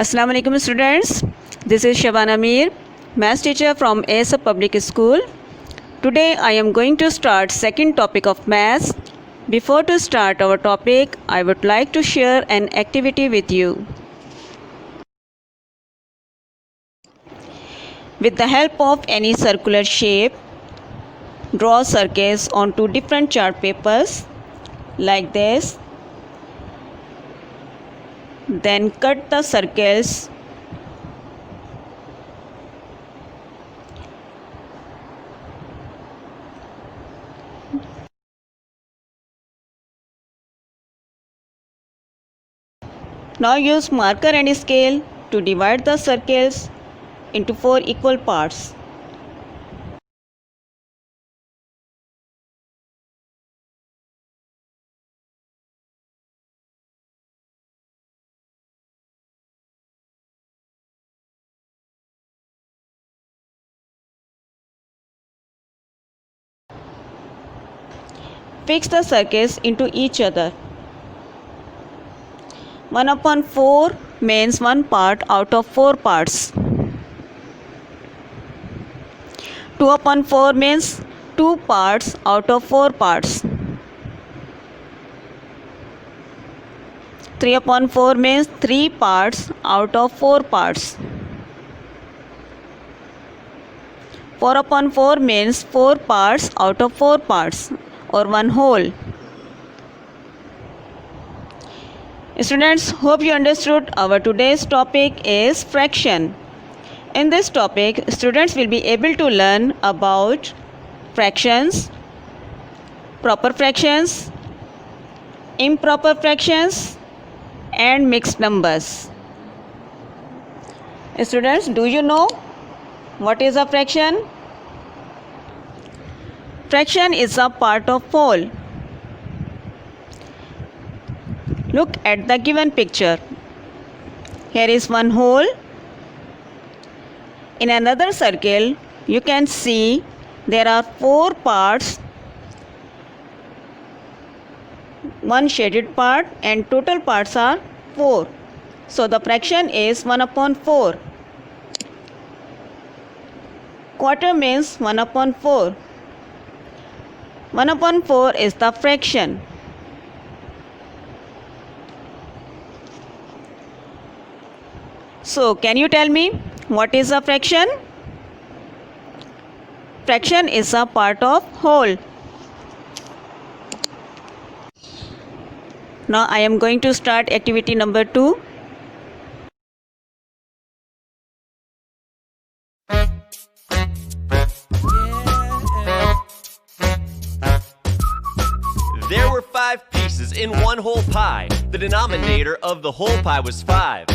Assalamu alaikum students. This is Shabana Mir, maths teacher from ASA Public School. Today I am going to start second topic of maths. Before to start our topic, I would like to share an activity with you. With the help of any circular shape, draw circles on two different chart papers like this. Then cut the circles Now use marker and scale to divide the circles into 4 equal parts. Fix the circles into each other. 1/4 means one part out of 4 parts. 2/4 means 2 parts out of 4 parts. 3/4 means 3 parts out of 4 parts. 4/4 means 4 parts out of 4 parts or one whole. Students, hope you understood our today's topic is fraction. In this topic, students will be able to learn about fractions, proper fractions, improper fractions and mixed numbers. Students, do you know what is a fraction? Fraction is a part of whole. Look at the given picture. Here is one whole. In another circle, you can see there are 4 parts, one shaded part, and total parts are 4. So the fraction is 1/4. Quarter means 1/4. 1/4 is the fraction. So, can you tell me what is a fraction? Fraction is a part of whole. Now I am going to start activity number 2. There were 5 pieces in one whole pie. The denominator of the whole pie was 5.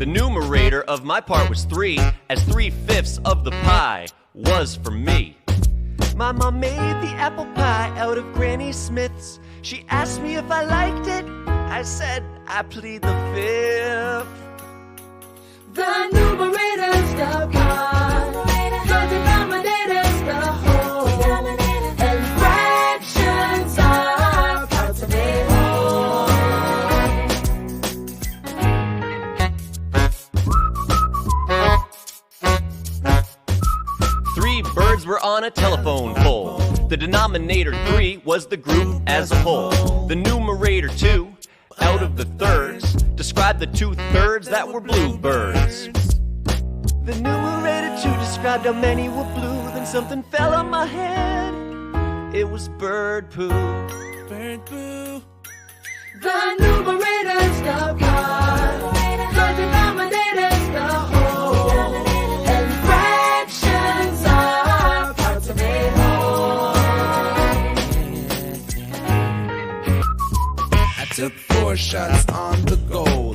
The numerator of my part was 3, as 3/5 of the pie was for me. My mom made the apple pie out of Granny Smith's. She asked me if I liked it. I said, I plead the 5th. The numerator's the pie, the denominator's the whole, and fractions are parts of a whole. 3 birds were on a telephone pole. The denominator 3 was the group as a whole. The numerator 2, out of the thirds, described the 2/3 that were bluebirds. The numerator 2 described how many were blue. Then something fell on my head. It was bird poo. Bird poo. The numerator's the pie, the denominator's the whole, and fractions are parts of a whole. I took 4 shots on the goal.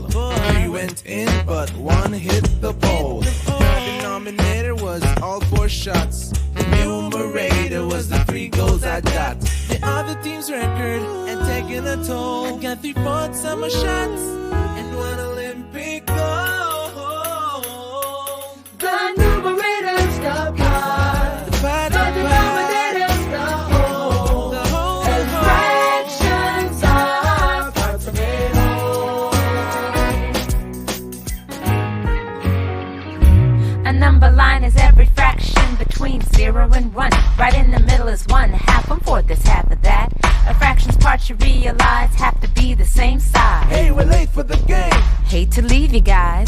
3 went in, but 1 hit the pole. The denominator was all 4 shots. The numerator was the 3 goals I got. The other team's record and taking a toll. I got 3/4 summer shots and 1 Olympic gold. The numerator's the pie, the denominator's the whole, and fractions are parts of a whole. 0 and 1. Right in the middle is 1. Half one fourth is half of that. A fraction's parts you realize have to be the same size. Hey, we're late for the game. Hate to leave you guys.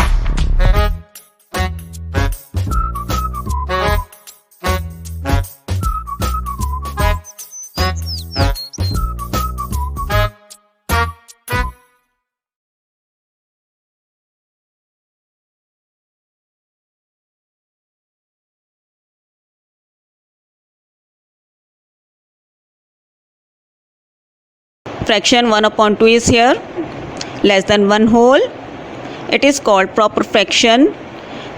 Fraction 1 upon 2 is here, less than 1 whole. It is called proper fraction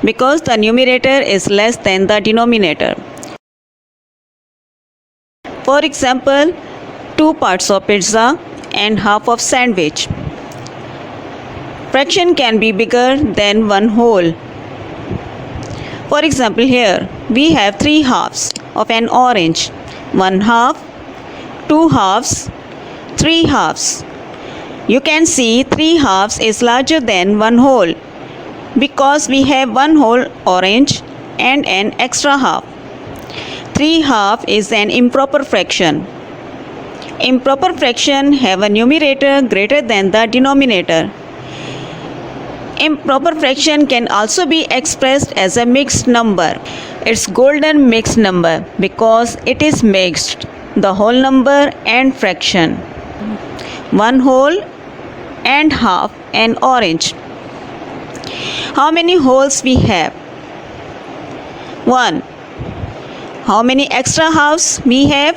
because the numerator is less than the denominator. For example, 2 parts of pizza and half of sandwich. Fraction can be bigger than 1 whole. For example, here we have 3 halves of an orange. 1 half, 2 halves, 3 halves. You can see 3 halves is larger than 1 whole because we have 1 whole orange and an extra half. 3 half is an improper fraction. Improper fraction have a numerator greater than the denominator. Improper fraction can also be expressed as a mixed number. It's golden mixed number because it is mixed, the whole number and fraction. 1 whole and half an orange. How many wholes we have? 1. How many extra halves we have?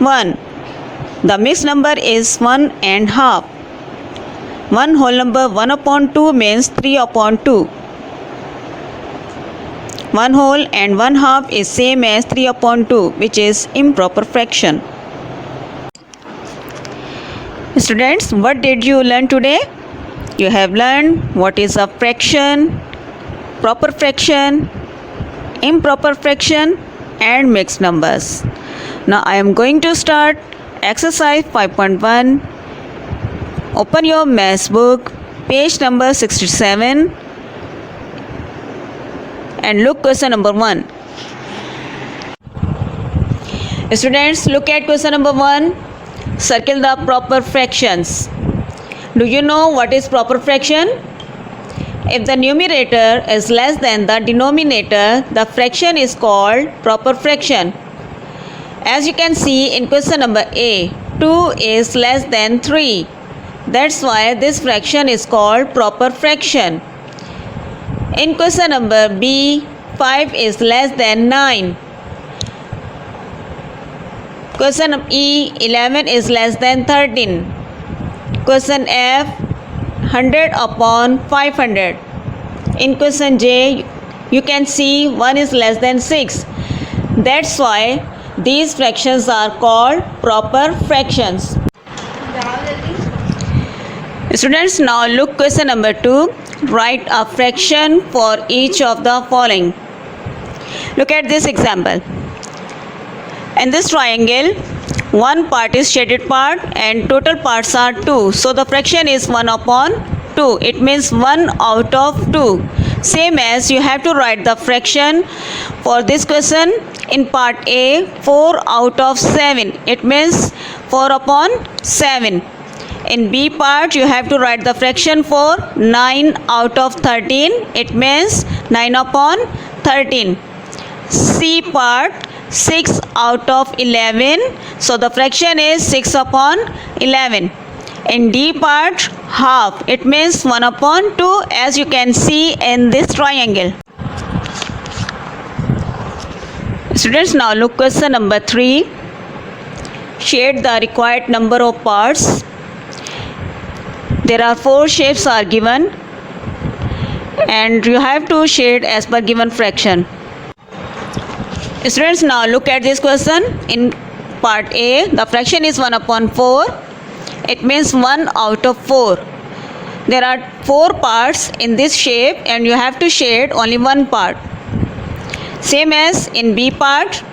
1. The mixed number is 1 and half. 1 whole number 1 upon 2 means 3 upon 2. 1 whole and 1 half is same as 3 upon 2, which is improper fraction. Students, what did you learn today? You have learned what is a fraction, proper fraction, improper fraction and mixed numbers. Now I am going to start exercise 5.1. Open your maths book, page number 67 and look question number 1. Students, look at question number 1. Circle the proper fractions. Do you know what is proper fraction? If the numerator is less than the denominator, the fraction is called proper fraction. As you can see in question number A, 2 is less than 3. That's why this fraction is called proper fraction. In question number B, 5 is less than 9. Question E, 11 is less than 13. Question F, 100 upon 500. In question J, you can see 1 is less than 6. That's why these fractions are called proper fractions. Students, now look question number 2. Write a fraction for each of the following. Look at this example. In this triangle, one part is shaded part and total parts are 2. So the fraction is 1 upon 2. It means 1 out of 2. Same as you have to write the fraction for this question in part A, 4 out of 7. It means 4 upon 7. In B part, you have to write the fraction for 9 out of 13. It means 9 upon 13. C part, 6 out of 11. So the fraction is 6 upon 11. In D part, half. It means 1 upon 2, as you can see in this triangle. Students, now look question number 3. Shade the required number of parts. There are 4 shapes are given and you have to shade as per given fraction. Students, now look at this question. In part A, the fraction is 1 upon 4. It means 1 out of 4. There are 4 parts in this shape and you have to shade only one part. Same as in B part,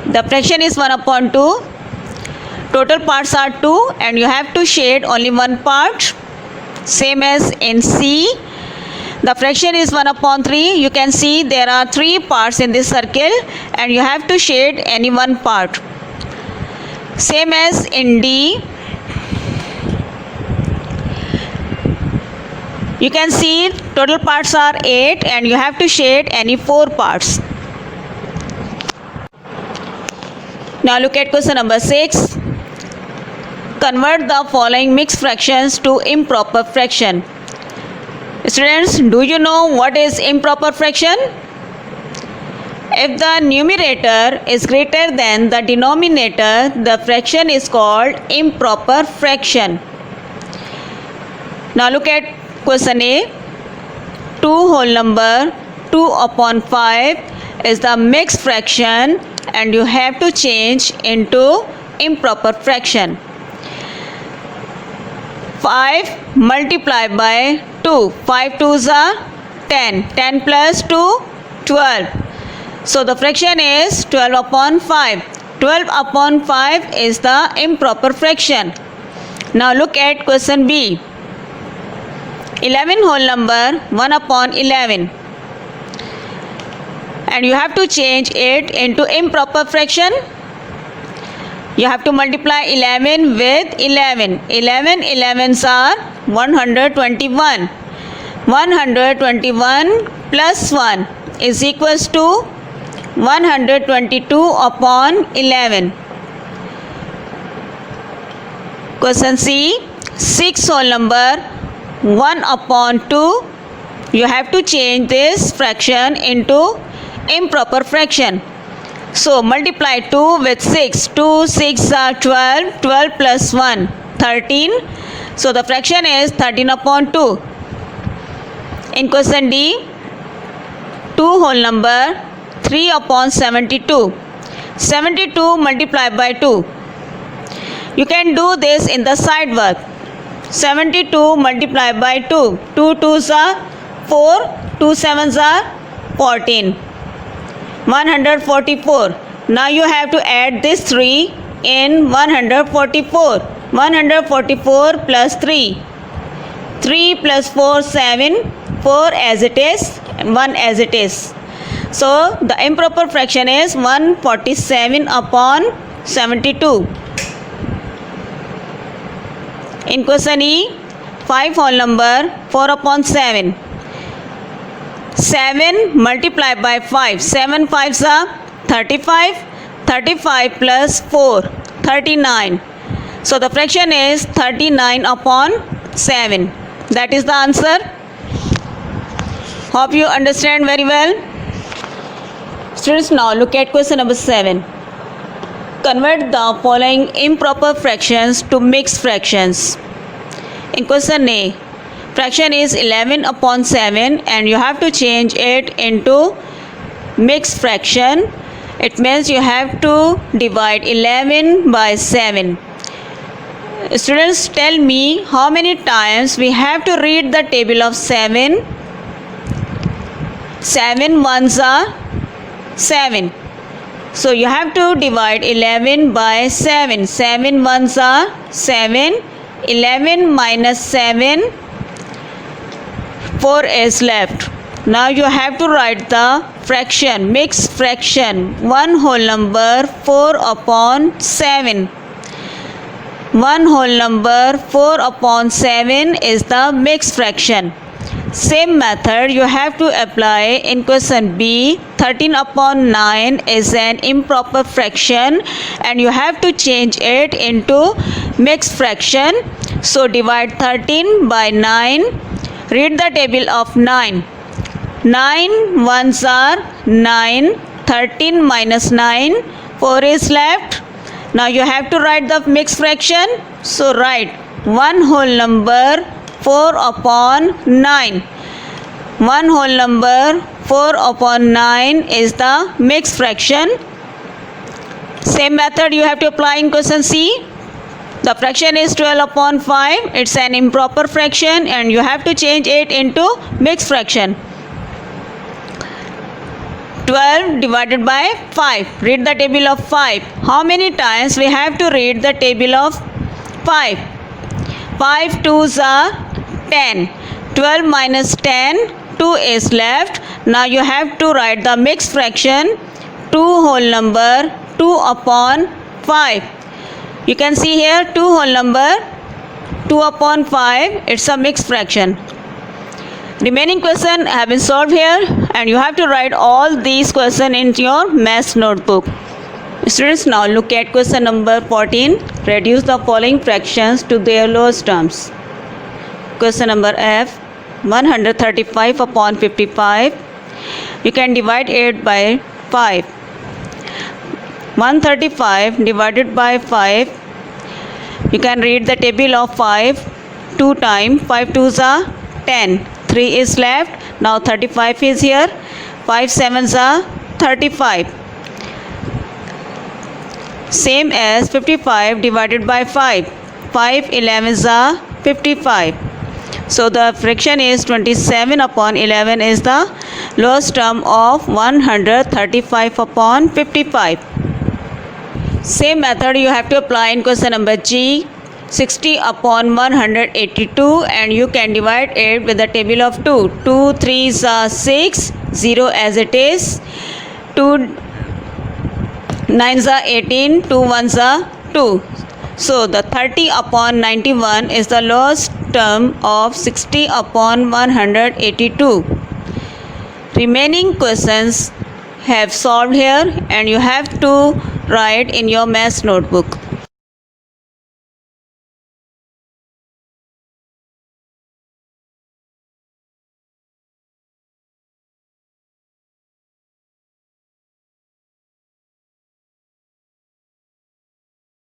the fraction is 1 upon 2. Total parts are 2 and you have to shade only one part. Same as in C, The fraction is 1 upon 3. You can see there are 3 parts in this circle and you have to shade any one part. Same as in D. You can see total parts are 8 and you have to shade any 4 parts. Now look at question number 6. Convert the following mixed fractions to improper fraction. Students, do you know what is improper fraction? If the numerator is greater than the denominator, the fraction is called improper fraction. Now look at question A. 2 whole number 2 upon 5 is the mixed fraction and you have to change into improper fraction. 5 multiplied by 2. 5 2s are 10. 10 plus 2, 12. So the fraction is 12 upon 5. 12 upon 5 is the improper fraction. Now look at question B. 11 whole number 1 upon 11. And you have to change it into improper fraction. You have to multiply 11 with 11. 11 11s are 121. 121 plus 1 is equals to 122 upon 11. Question C. 6 whole number 1 upon 2. You have to change this fraction into improper fraction. So multiply 2 with 6. 2 6 are 12. 12 plus 1, 13. So the fraction is 13 upon 2. In question D, 2 whole number 3 upon 72. 72 multiplied by 2. You can do this in the side work. 72 multiplied by 2. 2 2s are 4. 2 7s are 14. 144. Now you have to add this 3 in 144. 144 plus 3. 3 plus 4, 7. 4 as it is and 1 as it is. So the improper fraction is 147 upon 72. In question E, 5 whole number 4 upon 7. 7 multiplied by 5. 7 5s are 35. 35 plus 4, 39. So the fraction is 39 upon 7. That is the answer. Hope you understand very well. Students, now look at question number 7. Convert the following improper fractions to mixed fractions. In question A, fraction is 11 upon 7 and you have to change it into mixed fraction. It means you have to divide 11 by 7. Students, tell me how many times we have to read the table of 7. 7 ones are 7. So you have to divide 11 by 7. 7 ones are 7. 11 minus 7, 4 is left. Now you have to write the fraction, mixed fraction. 1 whole number 4 upon 7. 1 whole number 4 upon 7 is the mixed fraction. Same method you have to apply in question B. 13 upon 9 is an improper fraction and you have to change it into mixed fraction. So divide 13 by 9. Read the table of 9. 9 ones are 9. 13 minus 9, 4 is left. Now you have to write the mixed fraction. So write 1 whole number 4 upon 9. 1 whole number 4 upon 9 is the mixed fraction. Same method you have to apply in question C. The fraction is 12 upon 5. It's an improper fraction and you have to change it into mixed fraction. 12 divided by 5. Read the table of 5. How many times we have to read the table of 5? 5 2s are 10. 12 minus 10, 2 is left. Now you have to write the mixed fraction 2 whole number 2 upon 5. You can see here 2 whole number 2 upon 5. It's a mixed fraction. Remaining question have been solved here, and you have to write all these questions in your maths notebook. Students, now look at question number 14. Reduce the following fractions to their lowest terms. Question number F. 135 upon 55. You can divide it by 5. 135 divided by 5. You can read the table of 5 2 times. 5 2s are 10. 3 is left. Now 35 is here. 5 7s are 35. Same as 55 divided by 5. 5 11s are 55. So the fraction is 27 upon 11 is the lowest term of 135 upon 55. Same method you have to apply in question number G. 60 upon 182, and you can divide it with the table of 2. 2 3s are 6, 0 as it is. 2 9s are 18, 2 1s are 2. So the 30 upon 91 is the lowest term of 60 upon 182. Remaining questions have solved here, and you have to write in your maths notebook.